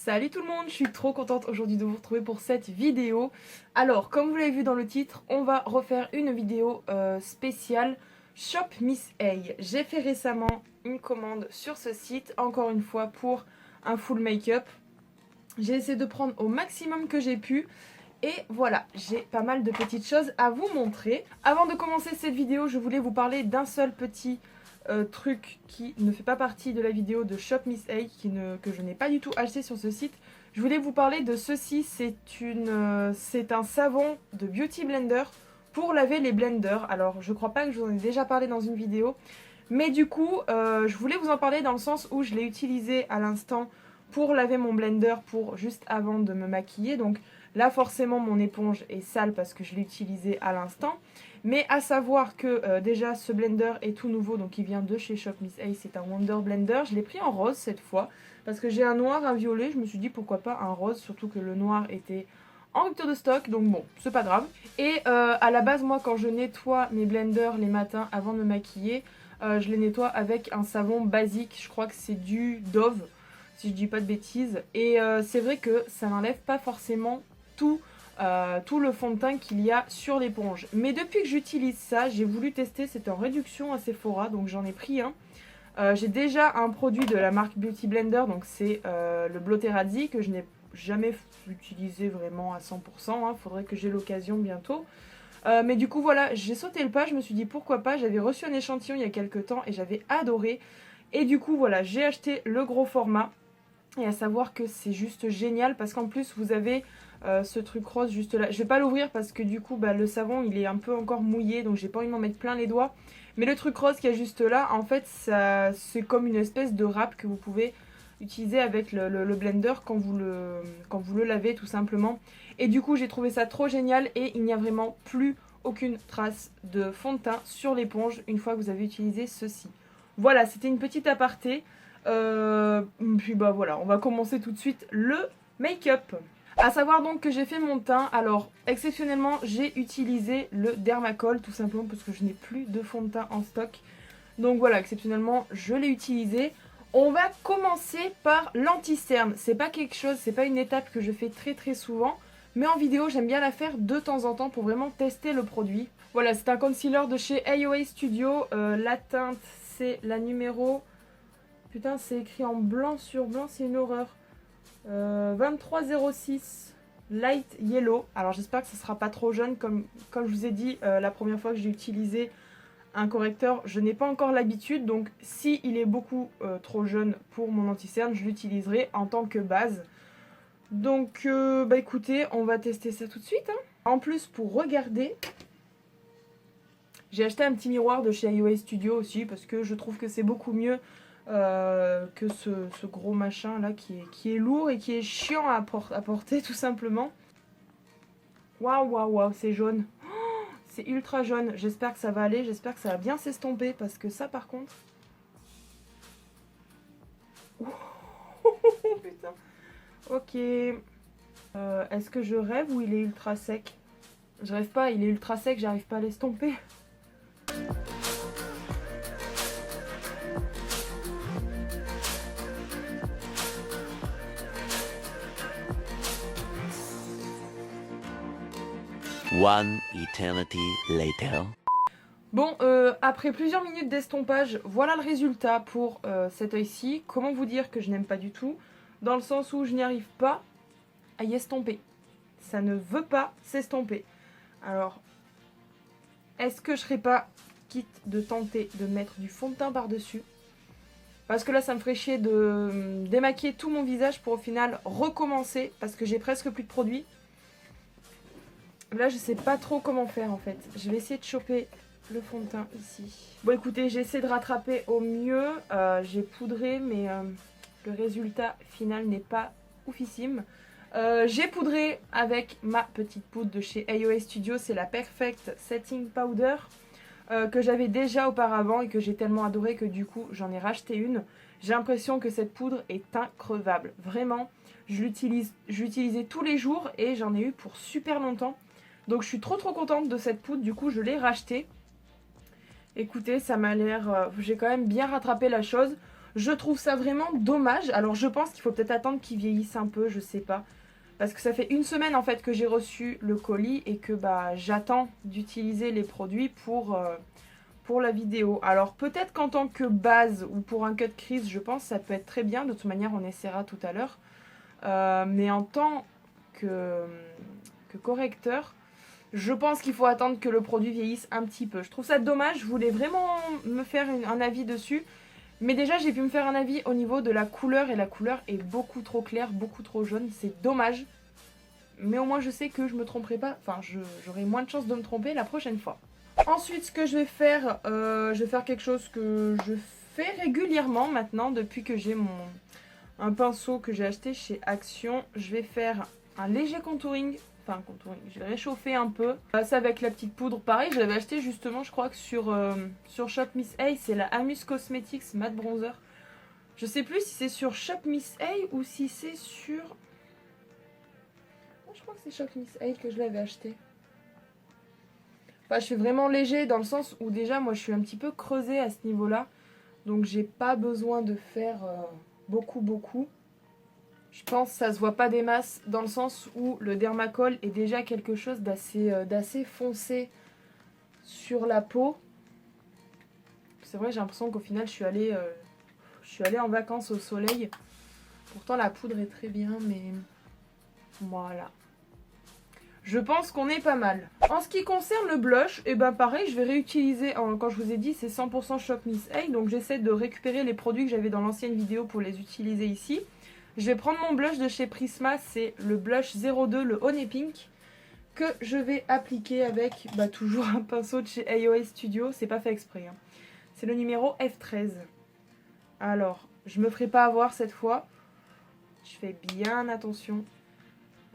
Salut tout le monde, je suis trop contente aujourd'hui de vous retrouver pour cette vidéo. Alors, comme vous l'avez vu dans le titre, on va refaire une vidéo spéciale Shop Miss A. J'ai fait récemment une commande sur ce site, encore une fois pour un full make-up. J'ai essayé de prendre au maximum que j'ai pu. Et voilà, j'ai pas mal de petites choses à vous montrer. Avant de commencer cette vidéo, je voulais vous parler d'un seul petit truc qui ne fait pas partie de la vidéo de Shop Miss A, que je n'ai pas du tout acheté sur ce site. Je voulais vous parler de ceci, c'est un savon de Beauty Blender pour laver les blenders. Alors je crois pas que je vous en ai déjà parlé dans une vidéo, mais du coup je voulais vous en parler dans le sens où je l'ai utilisé à l'instant pour laver mon blender pour juste avant de me maquiller. Donc là forcément mon éponge est sale parce que je l'ai utilisé à l'instant. Mais à savoir que déjà ce blender est tout nouveau, donc il vient de chez Shop Miss A, c'est un Wonder Blender. Je l'ai pris en rose cette fois, parce que j'ai un noir, un violet, je me suis dit pourquoi pas un rose, surtout que le noir était en rupture de stock, donc bon, c'est pas grave. Et à la base, moi quand je nettoie mes blenders les matins avant de me maquiller, je les nettoie avec un savon basique, je crois que c'est du Dove, si je dis pas de bêtises. Et c'est vrai que ça n'enlève pas forcément tout le fond de teint qu'il y a sur l'éponge. Mais depuis que j'utilise ça, j'ai voulu tester, c'était en réduction à Sephora, donc j'en ai pris un. J'ai déjà un produit de la marque Beauty Blender, donc c'est le Blotterazzi que je n'ai jamais utilisé vraiment à 100%, hein, faudrait que j'ai l'occasion bientôt. Mais du coup voilà, j'ai sauté le pas, je me suis dit pourquoi pas, j'avais reçu un échantillon il y a quelques temps et j'avais adoré. Et du coup voilà, j'ai acheté le gros format. Et à savoir que c'est juste génial parce qu'en plus vous avez ce truc rose juste là. Je vais pas l'ouvrir parce que du coup le savon il est un peu encore mouillé, donc j'ai pas envie de m'en mettre plein les doigts. Mais le truc rose qui est juste là, en fait c'est comme une espèce de râpe que vous pouvez utiliser avec le blender quand vous le lavez tout simplement. Et du coup j'ai trouvé ça trop génial et il n'y a vraiment plus aucune trace de fond de teint sur l'éponge une fois que vous avez utilisé ceci. Voilà, c'était une petite aparté. Puis bah voilà, on va commencer tout de suite le make-up. A savoir donc que j'ai fait mon teint. Alors exceptionnellement j'ai utilisé le Dermacol tout simplement parce que je n'ai plus de fond de teint en stock. Donc voilà, exceptionnellement je l'ai utilisé. On va commencer par l'anti-cerne. C'est pas quelque chose, c'est pas une étape que je fais très souvent, mais en vidéo j'aime bien la faire de temps en temps pour vraiment tester le produit. Voilà, c'est un concealer de chez AOA Studio. La teinte c'est la numéro... Putain, c'est écrit en blanc sur blanc, c'est une horreur. 2306 Light Yellow. Alors j'espère que ce sera pas trop jaune. Comme je vous ai dit la première fois que j'ai utilisé un correcteur, je n'ai pas encore l'habitude. Donc si il est beaucoup trop jaune pour mon anti-cerne, je l'utiliserai en tant que base. Donc bah écoutez, on va tester ça tout de suite. Hein. En plus, pour regarder, j'ai acheté un petit miroir de chez AOA Studio aussi parce que je trouve que c'est beaucoup mieux que ce gros machin là qui est lourd et qui est chiant à porter tout simplement. Waouh, c'est jaune. Oh, c'est ultra jaune. J'espère que ça va aller, j'espère que ça va bien s'estomper parce que ça par contre... Oh, putain. Ok. Est-ce que je rêve ou il est ultra sec? Je rêve pas, il est ultra sec, j'arrive pas à l'estomper. One eternity later. Bon, après plusieurs minutes d'estompage, voilà le résultat pour cet œil-ci. Comment vous dire que je n'aime pas du tout? Dans le sens où je n'y arrive pas à y estomper. Ça ne veut pas s'estomper. Alors, est-ce que je serais pas quitte de tenter de mettre du fond de teint par-dessus? Parce que là, ça me ferait chier de démaquiller tout mon visage pour au final recommencer. Parce que j'ai presque plus de produit. Là, je sais pas trop comment faire en fait. Je vais essayer de choper le fond de teint ici. Bon, écoutez, j'ai essayé de rattraper au mieux. J'ai poudré, mais le résultat final n'est pas oufissime. J'ai poudré avec ma petite poudre de chez AOA Studio. C'est la Perfect Setting Powder que j'avais déjà auparavant et que j'ai tellement adoré que du coup, j'en ai racheté une. J'ai l'impression que cette poudre est increvable. Vraiment, je l'utilisais tous les jours et j'en ai eu pour super longtemps. Donc je suis trop contente de cette poudre, du coup je l'ai rachetée. Écoutez, ça m'a l'air... j'ai quand même bien rattrapé la chose. Je trouve ça vraiment dommage. Alors je pense qu'il faut peut-être attendre qu'il vieillisse un peu, je sais pas. Parce que ça fait une semaine en fait que j'ai reçu le colis et que bah j'attends d'utiliser les produits pour la vidéo. Alors peut-être qu'en tant que base ou pour un cut crease, je pense que ça peut être très bien. De toute manière, on essaiera tout à l'heure. Mais en tant que correcteur, je pense qu'il faut attendre que le produit vieillisse un petit peu. Je trouve ça dommage, je voulais vraiment me faire un avis dessus. Mais déjà, j'ai pu me faire un avis au niveau de la couleur. Et la couleur est beaucoup trop claire, beaucoup trop jaune. C'est dommage. Mais au moins, je sais que je me tromperai pas. Enfin, j'aurai moins de chances de me tromper la prochaine fois. Ensuite, ce que je vais faire quelque chose que je fais régulièrement maintenant. Depuis que j'ai un pinceau que j'ai acheté chez Action. Je vais faire un léger contouring. Enfin, contouring, je vais réchauffer un peu. Ça avec la petite poudre, pareil, je l'avais acheté justement, je crois que sur Shop Miss A, c'est la Amus Cosmetics Matte Bronzer. Je sais plus si c'est sur Shop Miss A ou si c'est sur... Je crois que c'est Shop Miss A que je l'avais acheté. Enfin, je fais vraiment léger dans le sens où déjà, moi, je suis un petit peu creusée à ce niveau-là. Donc, j'ai pas besoin de faire beaucoup. Je pense que ça se voit pas des masses dans le sens où le Dermacol est déjà quelque chose d'assez foncé sur la peau. C'est vrai, j'ai l'impression qu'au final, je suis allée en vacances au soleil. Pourtant, la poudre est très bien, mais voilà. Je pense qu'on est pas mal. En ce qui concerne le blush, et ben pareil, je vais réutiliser, quand je vous ai dit, c'est 100% Shop Miss A. Donc j'essaie de récupérer les produits que j'avais dans l'ancienne vidéo pour les utiliser ici. Je vais prendre mon blush de chez Prisma, c'est le blush 02, le Honey Pink, que je vais appliquer avec toujours un pinceau de chez AOA Studio. C'est pas fait exprès, hein. C'est le numéro F13. Alors, je me ferai pas avoir cette fois. Je fais bien attention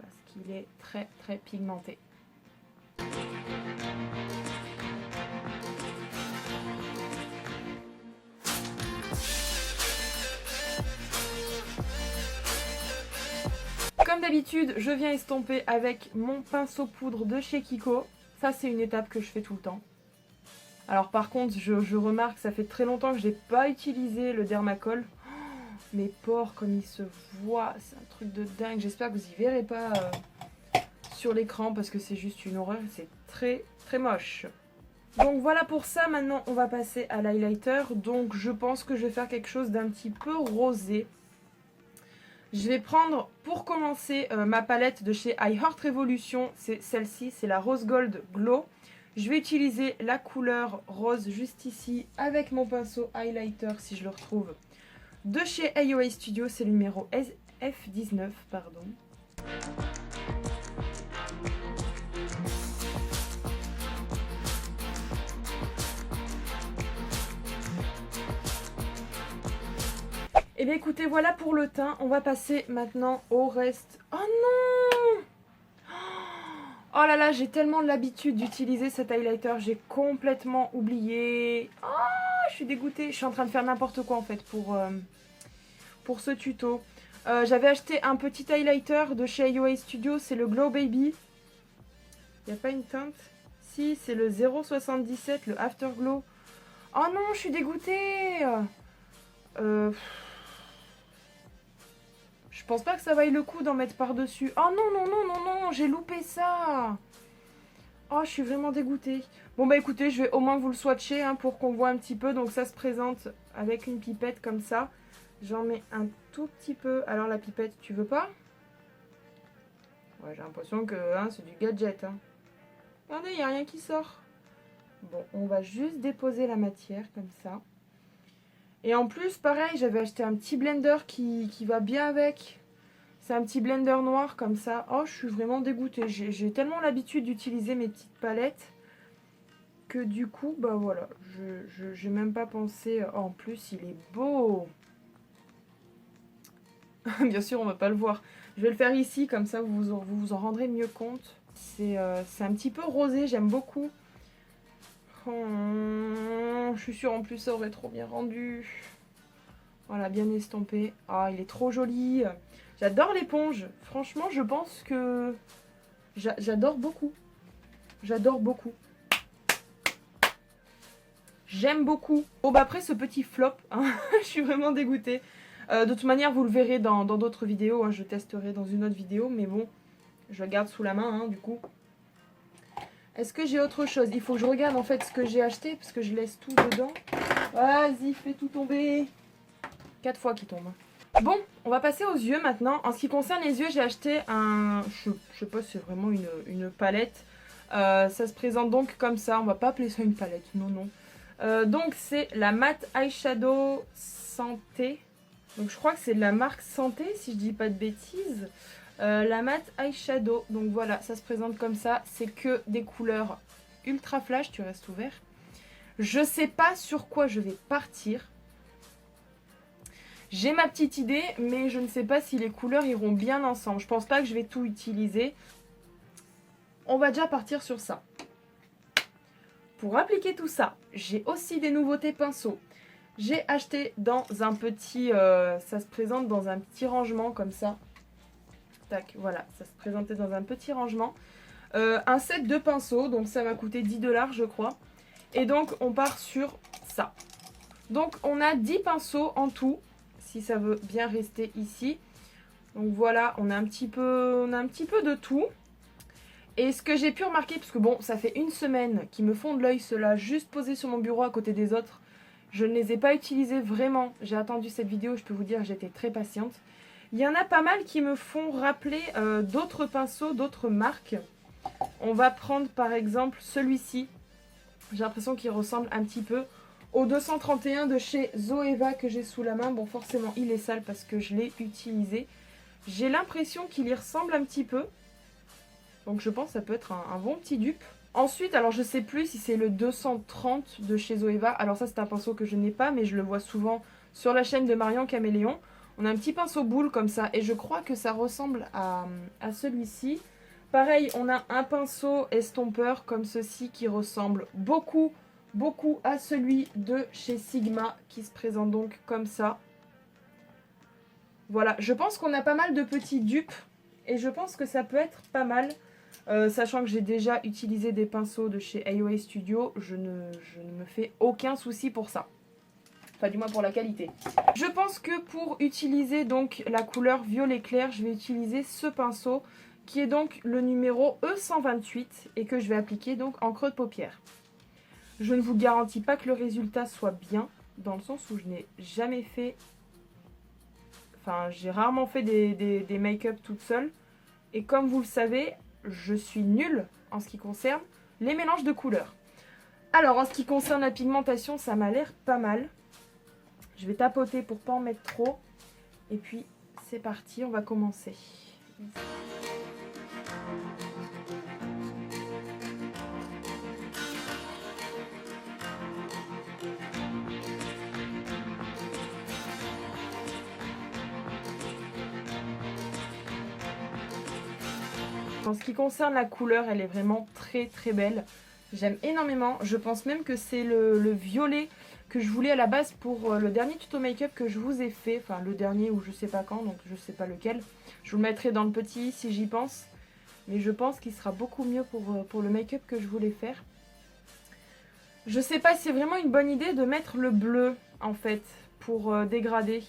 parce qu'il est très pigmenté. Comme d'habitude, je viens estomper avec mon pinceau poudre de chez Kiko. Ça, c'est une étape que je fais tout le temps. Alors par contre, je remarque que ça fait très longtemps que je n'ai pas utilisé le Dermacol. Oh, mes pores, comme ils se voient, c'est un truc de dingue. J'espère que vous y verrez pas sur l'écran parce que c'est juste une horreur. C'est très moche. Donc voilà pour ça. Maintenant, on va passer à l'highlighter. Donc je pense que je vais faire quelque chose d'un petit peu rosé. Je vais prendre, pour commencer, ma palette de chez I Heart Revolution. C'est celle-ci, c'est la Rose Gold Glow. Je vais utiliser la couleur rose juste ici avec mon pinceau highlighter, si je le retrouve, de chez AOA Studio. C'est le numéro F19, pardon. Et bien écoutez, voilà pour le teint. On va passer maintenant au reste. Oh non! Oh là là, j'ai tellement l'habitude d'utiliser cet highlighter. J'ai complètement oublié. Oh, je suis dégoûtée. Je suis en train de faire n'importe quoi en fait pour ce tuto. J'avais acheté un petit highlighter de chez AOA Studio. C'est le Glow Baby. Il n'y a pas une teinte? Si, c'est le 077, le Afterglow. Oh non, je suis dégoûtée. Je pense pas que ça vaille le coup d'en mettre par-dessus. Oh non, j'ai loupé ça. Oh, je suis vraiment dégoûtée. Bon bah écoutez, je vais au moins vous le swatcher pour qu'on voit un petit peu. Donc ça se présente avec une pipette comme ça. J'en mets un tout petit peu. Alors la pipette, tu veux pas? Ouais, j'ai l'impression que c'est du gadget. Regardez, il n'y a rien qui sort. Bon, on va juste déposer la matière comme ça. Et en plus, pareil, j'avais acheté un petit blender qui va bien avec. C'est un petit blender noir comme ça. Oh, je suis vraiment dégoûtée. J'ai tellement l'habitude d'utiliser mes petites palettes que du coup, bah voilà, je n'ai même pas pensé. Oh, en plus, il est beau. Bien sûr, on va pas le voir. Je vais le faire ici, comme ça vous vous en rendrez mieux compte. C'est un petit peu rosé, j'aime beaucoup. Oh, je suis sûre en plus ça aurait trop bien rendu. Voilà, bien estompé. Ah, il est trop joli. J'adore l'éponge. Franchement, je pense que j'adore beaucoup. J'adore beaucoup. J'aime beaucoup. Bon bah après ce petit flop, hein, je suis vraiment dégoûtée. De toute manière vous le verrez dans d'autres vidéos, hein, je testerai dans une autre vidéo, mais bon, je le garde sous la main hein, du coup. Est-ce que j'ai autre chose? Il faut que je regarde en fait ce que j'ai acheté, parce que je laisse tout dedans. Vas-y, fais tout tomber. 4 fois qu'il tombe. Bon, on va passer aux yeux maintenant. En ce qui concerne les yeux, j'ai acheté un... Je sais pas si c'est vraiment une palette. Ça se présente donc comme ça. On va pas appeler ça une palette, non, non. Donc c'est la Matte Eyeshadow Santé. Donc je crois que c'est de la marque Santé, si je dis pas de bêtises. La Matte Eyeshadow. Donc voilà, ça se présente comme ça. C'est que des couleurs ultra flash. Tu restes ouvert. Je sais pas sur quoi je vais partir. J'ai ma petite idée, mais je ne sais pas si les couleurs iront bien ensemble. Je pense pas que je vais tout utiliser. On va déjà partir sur ça. Pour appliquer tout ça, j'ai aussi des nouveautés pinceaux. J'ai acheté dans un petit... ça se présente dans un petit rangement comme ça. Tac, voilà, ça se présentait dans un petit rangement. Un set de pinceaux, donc ça m'a coûté 10 $ je crois. Et donc on part sur ça. Donc on a 10 pinceaux en tout, si ça veut bien rester ici. Donc voilà, on a un petit peu de tout. Et ce que j'ai pu remarquer, parce que bon, ça fait une semaine qu'ils me font de l'œil, ceux-là, juste posés sur mon bureau à côté des autres. Je ne les ai pas utilisés vraiment. J'ai attendu cette vidéo, je peux vous dire, j'étais très patiente. Il y en a pas mal qui me font rappeler d'autres pinceaux, d'autres marques. On va prendre par exemple celui-ci. J'ai l'impression qu'il ressemble un petit peu au 231 de chez Zoeva que j'ai sous la main. Bon, forcément, il est sale parce que je l'ai utilisé. J'ai l'impression qu'il y ressemble un petit peu. Donc je pense que ça peut être un bon petit dupe. Ensuite, alors je sais plus si c'est le 230 de chez Zoeva. Alors ça c'est un pinceau que je n'ai pas, mais je le vois souvent sur la chaîne de Marion Caméléon. On a un petit pinceau boule comme ça et je crois que ça ressemble à celui-ci. Pareil, on a un pinceau estompeur comme ceci qui ressemble beaucoup à celui de chez Sigma qui se présente donc comme ça. Voilà, je pense qu'on a pas mal de petits dupes et je pense que ça peut être pas mal. Sachant que j'ai déjà utilisé des pinceaux de chez AOA Studio, je ne me fais aucun souci pour ça. Enfin, du moins pour la qualité. Je pense que pour utiliser donc la couleur violet clair, je vais utiliser ce pinceau qui est donc le numéro E128 et que je vais appliquer donc en creux de paupière. Je ne vous garantis pas que le résultat soit bien, dans le sens où je n'ai jamais fait... Enfin, j'ai rarement fait des make-up toute seule. Et comme vous le savez, je suis nulle en ce qui concerne les mélanges de couleurs. Alors, en ce qui concerne la pigmentation, ça m'a l'air pas mal. Je vais tapoter pour pas en mettre trop. Et puis, c'est parti, on va commencer. En ce qui concerne la couleur, elle est vraiment très belle. J'aime énormément. Je pense même que c'est le violet que je voulais à la base pour le dernier tuto make-up que je vous ai fait. Enfin, le dernier ou je sais pas quand, donc je sais pas lequel. Je vous le mettrai dans le petit si j'y pense. Mais je pense qu'il sera beaucoup mieux pour le make-up que je voulais faire. Je sais pas si c'est vraiment une bonne idée de mettre le bleu, en fait, pour dégrader.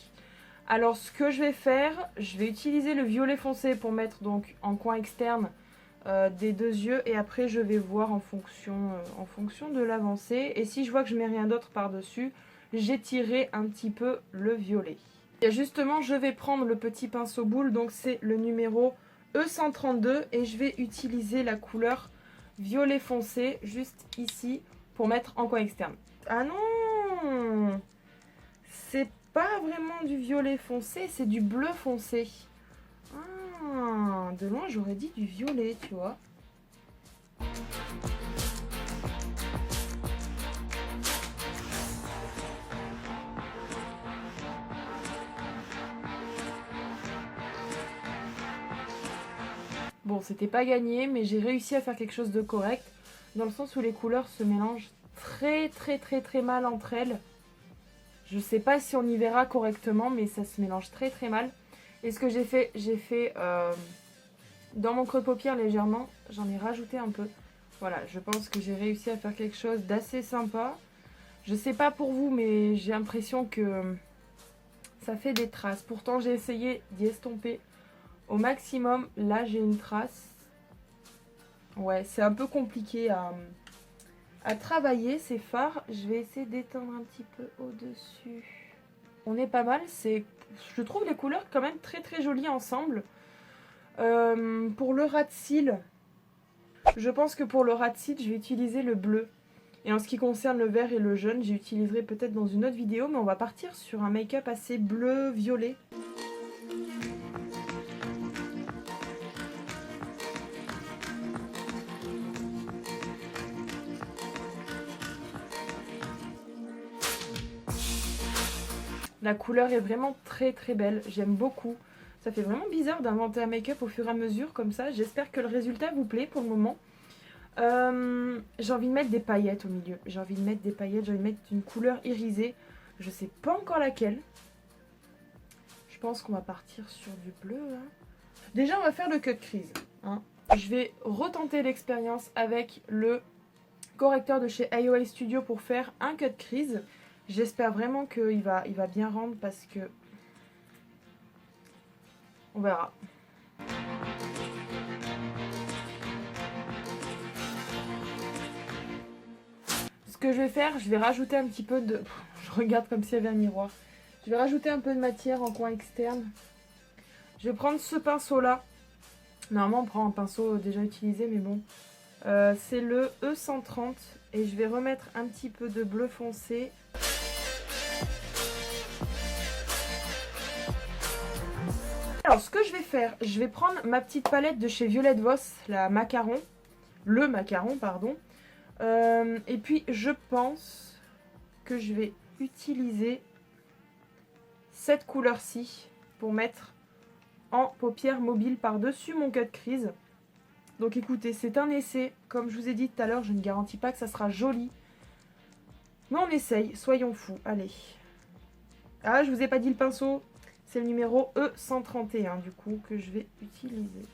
Alors ce que je vais faire, je vais utiliser le violet foncé pour mettre donc en coin externe des deux yeux. Et après je vais voir en fonction de l'avancée. Et si je vois que je mets rien d'autre par-dessus, j'étirerai un petit peu le violet. Et justement je vais prendre le petit pinceau boule, donc c'est le numéro E132. Et je vais utiliser la couleur violet foncé juste ici pour mettre en coin externe. Ah non, c'est pas vraiment du violet foncé, c'est du bleu foncé. Ah, de loin j'aurais dit du violet, tu vois. Bon, c'était pas gagné, mais j'ai réussi à faire quelque chose de correct, dans le sens où les couleurs se mélangent très mal entre elles. Je sais pas si on y verra correctement, mais ça se mélange très mal. Et ce que j'ai fait, dans mon creux de paupière légèrement, j'en ai rajouté un peu. Voilà, je pense que j'ai réussi à faire quelque chose d'assez sympa. Je sais pas pour vous, mais j'ai l'impression que ça fait des traces. Pourtant, j'ai essayé d'y estomper au maximum. Là, j'ai une trace. Ouais, c'est un peu compliqué à travailler ces fards. Je vais essayer d'étendre un petit peu au-dessus. On est pas mal. Je trouve les couleurs quand même très très jolies ensemble. Pour le ras de cils, je pense que pour le ras de cils, je vais utiliser le bleu. Et en ce qui concerne le vert et le jaune, j'utiliserai peut-être dans une autre vidéo, mais on va partir sur un make-up assez bleu-violet. La couleur est vraiment très très belle, j'aime beaucoup. Ça fait vraiment bizarre d'inventer un make-up au fur et à mesure comme ça. J'espère que le résultat vous plaît pour le moment. J'ai envie de mettre des paillettes au milieu. J'ai envie de mettre des paillettes, j'ai envie de mettre une couleur irisée. Je sais pas encore laquelle. Je pense qu'on va partir sur du bleu là. Déjà on va faire le cut crease. Hein. Je vais retenter l'expérience avec le correcteur de chez AOA Studio pour faire un cut crease. J'espère vraiment qu'il va bien rendre parce que... On verra. Ce que je vais faire, je vais rajouter un petit peu de... Je regarde comme s'il y avait un miroir. Je vais rajouter un peu de matière en coin externe. Je vais prendre ce pinceau là. Normalement on prend un pinceau déjà utilisé mais bon. C'est le E130 et je vais remettre un petit peu de bleu foncé. Alors ce que je vais faire, je vais prendre ma petite palette de chez Violette Voss, le macaron pardon. Et puis je pense que je vais utiliser cette couleur-ci pour mettre en paupière mobile par-dessus mon cut crease. Donc écoutez, c'est un essai. Comme je vous ai dit tout à l'heure, je ne garantis pas que ça sera joli. Mais on essaye, soyons fous. Allez. Ah, je vous ai pas dit le pinceau. C'est le numéro E131 du coup que je vais utiliser.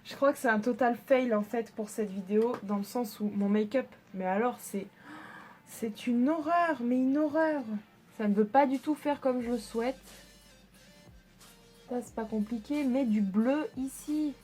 Je crois que c'est un total fail en fait pour cette vidéo, dans le sens où mon make-up, mais alors c'est une horreur, mais une horreur. Ça ne veut pas du tout faire comme je le souhaite. Ça c'est pas compliqué, mais du bleu ici.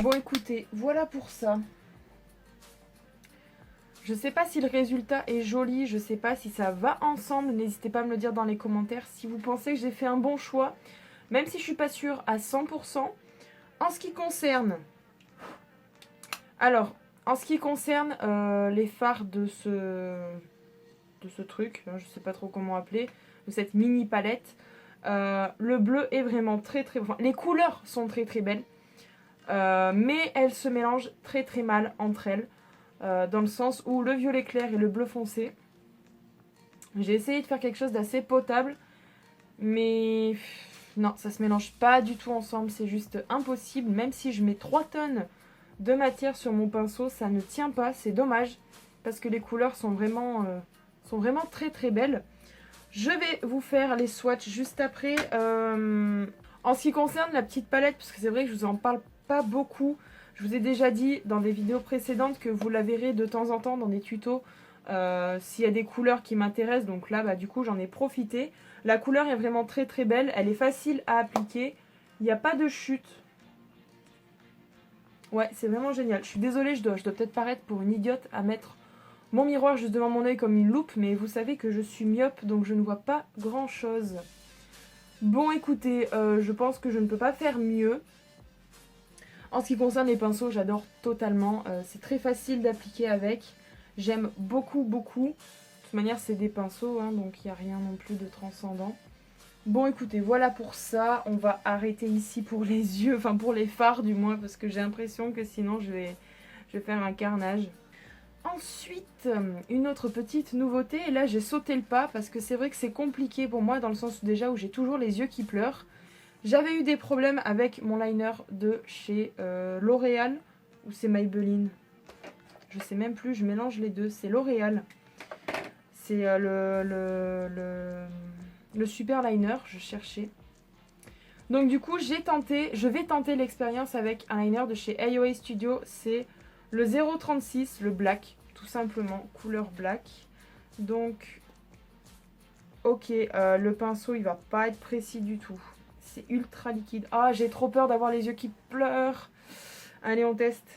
Bon écoutez, voilà pour ça. Je sais pas si le résultat est joli, je sais pas si ça va ensemble. N'hésitez pas à me le dire dans les commentaires si vous pensez que j'ai fait un bon choix. Même si je suis pas sûre à 100%. En ce qui concerne... Alors, en ce qui concerne les fards de ce truc, je sais pas trop comment appeler, de cette mini palette, le bleu est vraiment très très... Enfin, les couleurs sont très très belles. Mais elles se mélangent très très mal entre elles, dans le sens où le violet clair et le bleu foncé, j'ai essayé de faire quelque chose d'assez potable, mais non, ça se mélange pas du tout ensemble, c'est juste impossible. Même si je mets 3 tonnes de matière sur mon pinceau, ça ne tient pas, c'est dommage, parce que les couleurs sont vraiment très très belles. Je vais vous faire les swatchs juste après. En ce qui concerne la petite palette, parce que c'est vrai que je vous en parle pas beaucoup. Je vous ai déjà dit dans des vidéos précédentes que vous la verrez de temps en temps dans des tutos s'il y a des couleurs qui m'intéressent. Donc là, du coup, j'en ai profité. La couleur est vraiment très très belle. Elle est facile à appliquer. Il n'y a pas de chute. Ouais, c'est vraiment génial. Je suis désolée, je dois peut-être paraître pour une idiote à mettre mon miroir juste devant mon œil comme une loupe. Mais vous savez que je suis myope, donc je ne vois pas grand-chose. Bon, écoutez, je pense que je ne peux pas faire mieux. En ce qui concerne les pinceaux, j'adore totalement. C'est très facile d'appliquer avec. J'aime beaucoup, beaucoup. De toute manière, c'est des pinceaux, hein, donc il n'y a rien non plus de transcendant. Bon, écoutez, voilà pour ça. On va arrêter ici pour les yeux, enfin pour les fards du moins, parce que j'ai l'impression que sinon je vais faire un carnage. Ensuite, une autre petite nouveauté, et là j'ai sauté le pas parce que c'est vrai que c'est compliqué pour moi dans le sens où déjà où j'ai toujours les yeux qui pleurent. J'avais eu des problèmes avec mon liner de chez L'Oréal, ou c'est Maybelline, je sais même plus, je mélange les deux, c'est L'Oréal. C'est le super liner, je cherchais. Donc du coup, je vais tenter l'expérience avec un liner de chez AOA Studio. C'est le 036, le black, tout simplement, couleur black. Donc, ok, le pinceau, il va pas être précis du tout. C'est ultra liquide. Ah, j'ai trop peur d'avoir les yeux qui pleurent. Allez, on teste.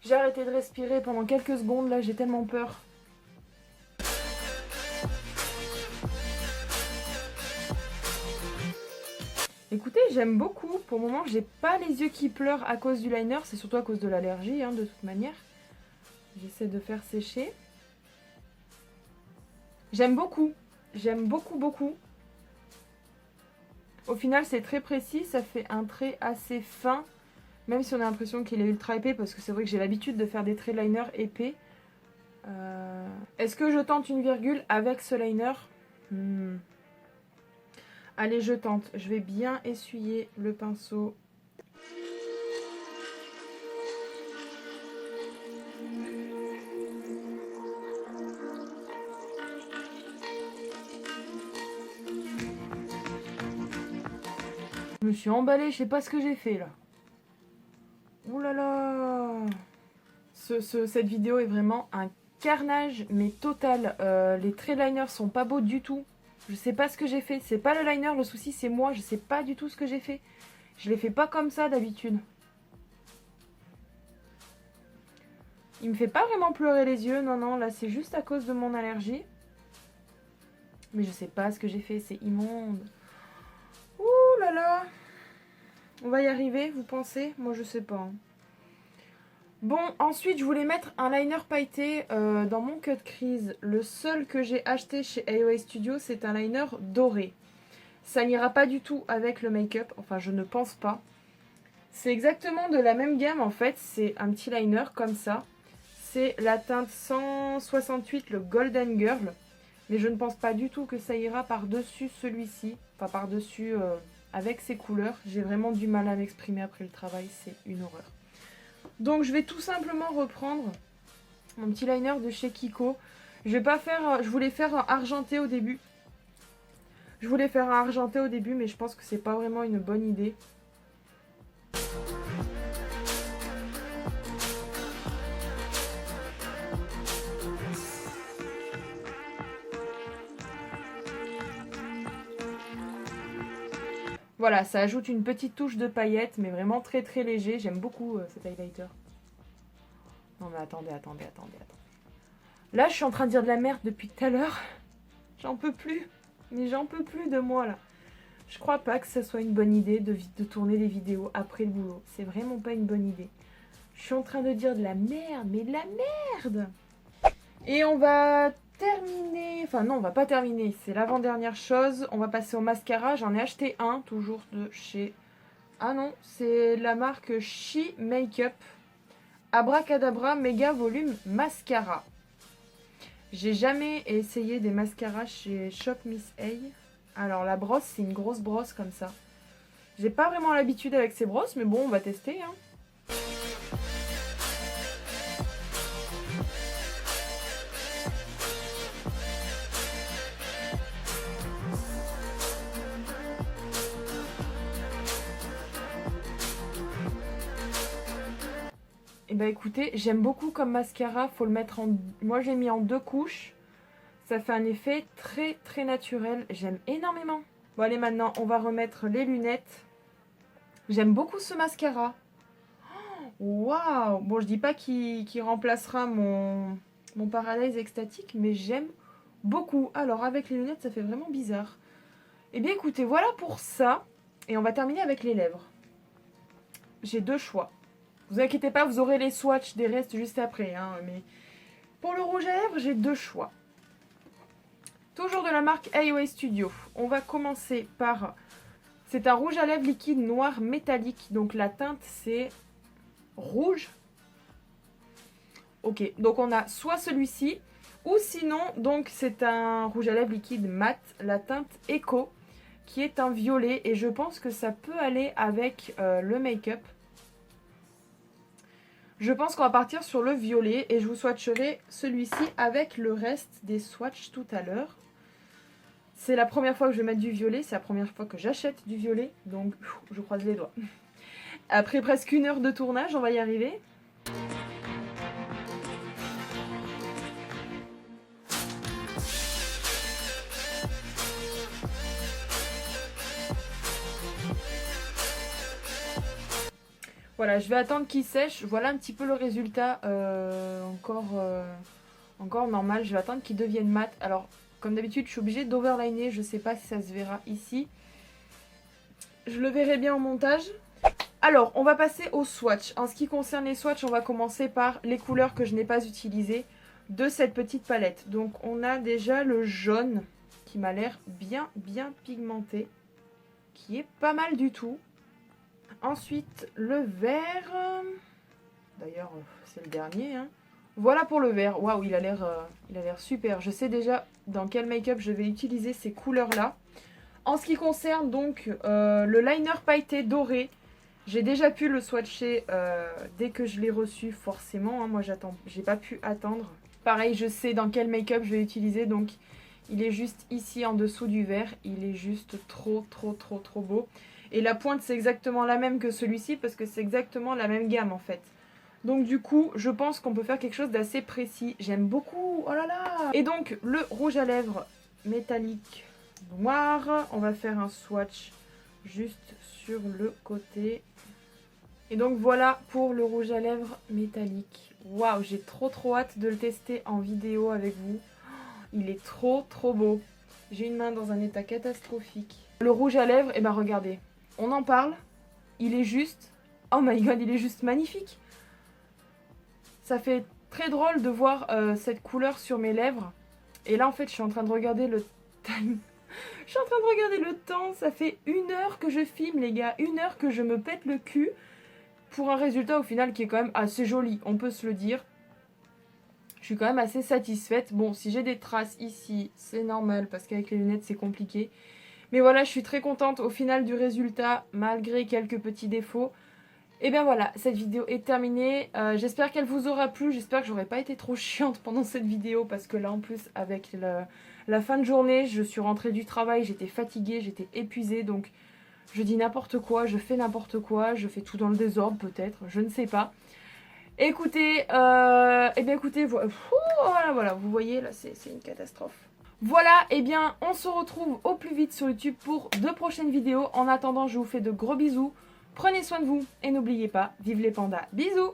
J'ai arrêté de respirer pendant quelques secondes, là j'ai tellement peur. Écoutez, j'aime beaucoup. Pour le moment, j'ai pas les yeux qui pleurent à cause du liner. C'est surtout à cause de l'allergie, hein, de toute manière. J'essaie de faire sécher. J'aime beaucoup. J'aime beaucoup, beaucoup. Au final, c'est très précis. Ça fait un trait assez fin. Même si on a l'impression qu'il est ultra épais. Parce que c'est vrai que j'ai l'habitude de faire des traits liner épais. Est-ce que je tente une virgule avec ce liner? Allez, je tente. Je vais bien essuyer le pinceau. Je me suis emballée, je sais pas ce que j'ai fait là. Ouh là là. Cette vidéo est vraiment un carnage, mais total. Les traits liner sont pas beaux du tout. Je sais pas ce que j'ai fait. C'est pas le liner, le souci c'est moi. Je sais pas du tout ce que j'ai fait. Je les fais pas comme ça d'habitude. Il me fait pas vraiment pleurer les yeux. Non, non, là c'est juste à cause de mon allergie. Mais je sais pas ce que j'ai fait. C'est immonde. Ouh là là. On va y arriver, vous pensez? Moi je sais pas. Hein. Bon, ensuite, je voulais mettre un liner pailleté dans mon cut crease. Le seul que j'ai acheté chez AOA Studio, c'est un liner doré. Ça n'ira pas du tout avec le make-up, enfin, je ne pense pas. C'est exactement de la même gamme, en fait. C'est un petit liner comme ça. C'est la teinte 168, le Golden Girl. Mais je ne pense pas du tout que ça ira par-dessus celui-ci. Enfin, par-dessus avec ces couleurs. J'ai vraiment du mal à m'exprimer après le travail. C'est une horreur. Donc je vais tout simplement reprendre mon petit liner de chez Kiko. Je voulais faire un argenté au début. Mais je pense que c'est pas vraiment une bonne idée. Voilà, ça ajoute une petite touche de paillettes, mais vraiment très très léger. J'aime beaucoup cet highlighter. Non mais attendez. Là, je suis en train de dire de la merde depuis tout à l'heure. J'en peux plus. Mais j'en peux plus de moi là. Je crois pas que ce soit une bonne idée de tourner des vidéos après le boulot. C'est vraiment pas une bonne idée. Je suis en train de dire de la merde, mais de la merde. Et on va terminer... Enfin non, on va pas terminer. C'est l'avant-dernière chose. On va passer au mascara. J'en ai acheté un, toujours de chez... Ah non, c'est la marque She Makeup. Abracadabra Méga Volume Mascara. J'ai jamais essayé des mascaras chez Shop Miss A. Alors la brosse, c'est une grosse brosse comme ça. J'ai pas vraiment l'habitude avec ces brosses, mais bon, on va tester. Hein. Et bah écoutez, j'aime beaucoup comme mascara. Faut le mettre en... Moi, j'ai mis en 2 couches. Ça fait un effet très très naturel. J'aime énormément. Bon allez, maintenant on va remettre les lunettes. J'aime beaucoup ce mascara. Waouh. Bon, je dis pas qu'il remplacera mon Paradise Extatique, mais j'aime beaucoup. Alors avec les lunettes, ça fait vraiment bizarre. Et bien écoutez, voilà pour ça. Et on va terminer avec les lèvres. J'ai 2 choix. Vous inquiétez pas, vous aurez les swatchs des restes juste après. Hein, mais pour le rouge à lèvres, j'ai 2 choix. Toujours de la marque AOA Studio. On va commencer par... C'est un rouge à lèvres liquide noir métallique. Donc la teinte c'est rouge. Ok, donc on a soit celui-ci, ou sinon, donc c'est un rouge à lèvres liquide mat, la teinte Echo, qui est un violet. Et je pense que ça peut aller avec le make-up. Je pense qu'on va partir sur le violet et je vous swatcherai celui-ci avec le reste des swatchs tout à l'heure. C'est la première fois que je vais mettre du violet, c'est la première fois que j'achète du violet, donc je croise les doigts. Après presque 1 heure de tournage, on va y arriver. Voilà, je vais attendre qu'il sèche. Voilà un petit peu le résultat encore normal. Je vais attendre qu'il devienne mat. Alors, comme d'habitude, je suis obligée d'overliner. Je ne sais pas si ça se verra ici. Je le verrai bien au montage. Alors, on va passer au swatch. En ce qui concerne les swatchs, on va commencer par les couleurs que je n'ai pas utilisées de cette petite palette. Donc, on a déjà le jaune qui m'a l'air bien pigmenté, qui est pas mal du tout. Ensuite, le vert. D'ailleurs, c'est le dernier. Hein. Voilà pour le vert. Waouh, il a l'air super. Je sais déjà dans quel make-up je vais utiliser ces couleurs-là. En ce qui concerne donc le liner pailleté doré, j'ai déjà pu le swatcher dès que je l'ai reçu, forcément. Hein. Moi, j'ai pas pu attendre. Pareil, je sais dans quel make-up je vais utiliser. Donc, il est juste ici en dessous du vert. Il est juste trop beau. Et la pointe, c'est exactement la même que celui-ci parce que c'est exactement la même gamme en fait. Donc du coup, je pense qu'on peut faire quelque chose d'assez précis. J'aime beaucoup. Oh là là! Et donc, le rouge à lèvres métallique noir. On va faire un swatch juste sur le côté. Et donc voilà pour le rouge à lèvres métallique. Waouh, j'ai trop hâte de le tester en vidéo avec vous. Il est trop beau. J'ai une main dans un état catastrophique. Le rouge à lèvres, et ben regardez. On en parle, il est juste, oh my god, il est juste magnifique. Ça fait très drôle de voir cette couleur sur mes lèvres. Et là en fait je suis en train de regarder le time. Je suis en train de regarder le temps, ça fait 1 heure que je filme les gars, 1 heure que je me pète le cul. Pour un résultat au final qui est quand même assez joli, on peut se le dire. Je suis quand même assez satisfaite. Bon, si j'ai des traces ici, c'est normal parce qu'avec les lunettes c'est compliqué. Mais voilà, je suis très contente au final du résultat, malgré quelques petits défauts. Et bien voilà, cette vidéo est terminée. J'espère qu'elle vous aura plu. J'espère que j'aurai pas été trop chiante pendant cette vidéo. Parce que là, en plus, avec la fin de journée, je suis rentrée du travail. J'étais fatiguée, j'étais épuisée. Donc, je dis n'importe quoi, je fais n'importe quoi. Je fais tout dans le désordre, peut-être. Je ne sais pas. Écoutez, voilà, vous voyez, là, c'est une catastrophe. Voilà, et bien on se retrouve au plus vite sur YouTube pour de prochaines vidéos. En attendant, je vous fais de gros bisous. Prenez soin de vous et n'oubliez pas, vive les pandas. Bisous!